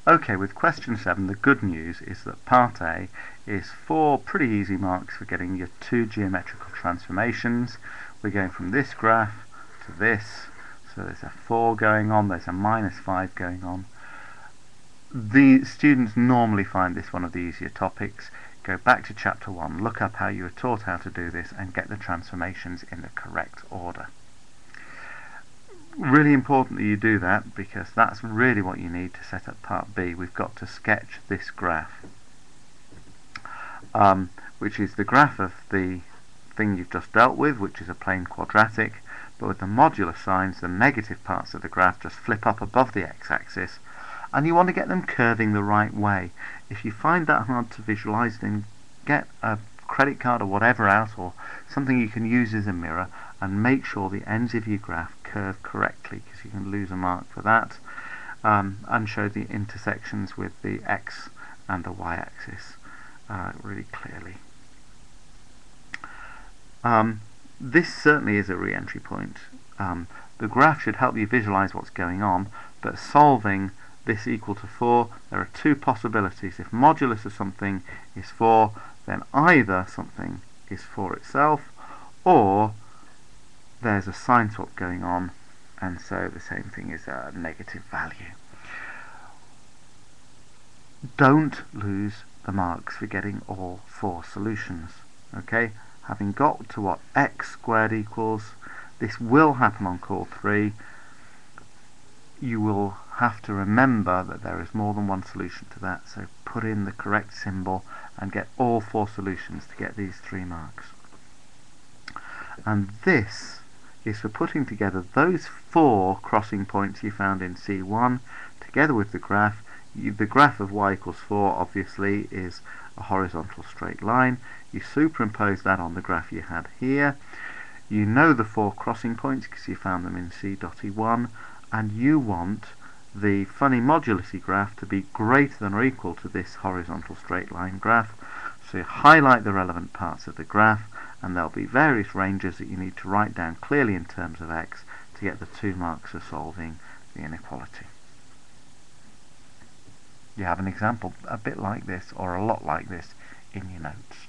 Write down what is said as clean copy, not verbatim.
Okay, with question 7, the good news is that part A is 4 pretty easy marks for getting your 2 geometrical transformations. We're going from this graph to this, so there's a 4 going on, there's a -5 going on. The students normally find this one of the easier topics. Go back to chapter 1, look up how you were taught how to do this, and get the transformations in the correct order. Really important that you do that, because that's really what you need to set up part B. We've got to sketch this graph, which is the graph of the thing you've just dealt with, which is a plane quadratic, but with the modular signs, the negative parts of the graph just flip up above the x-axis, and you want to get them curving the right way. If you find that hard to visualize, then get a credit card or whatever out, or something you can use as a mirror, and make sure the ends of your graph curve correctly, because you can lose a mark for that, and show the intersections with the x and the y-axis really clearly. This certainly is a re-entry point. The graph should help you visualize what's going on, but solving this equal to 4, there are 2 possibilities. If modulus of something is 4, then either something is 4 itself, or there's a sign swap going on, and so the same thing is a negative value. Don't lose the marks for getting all 4 solutions. Okay, having got to what x squared equals, this will happen on call 3. You will have to remember that there is more than one solution to that, so put in the correct symbol and get all 4 solutions to get these 3 marks. And this is for putting together those 4 crossing points you found in C1 together with the graph. The graph of y equals 4 obviously is a horizontal straight line. You superimpose that on the graph you had here. You know the 4 crossing points because you found them in C.E1, and you want the funny modulusy graph to be greater than or equal to this horizontal straight line graph. So you highlight the relevant parts of the graph, and there'll be various ranges that you need to write down clearly in terms of x to get the 2 marks for solving the inequality. You have an example a bit like this, or a lot like this, in your notes.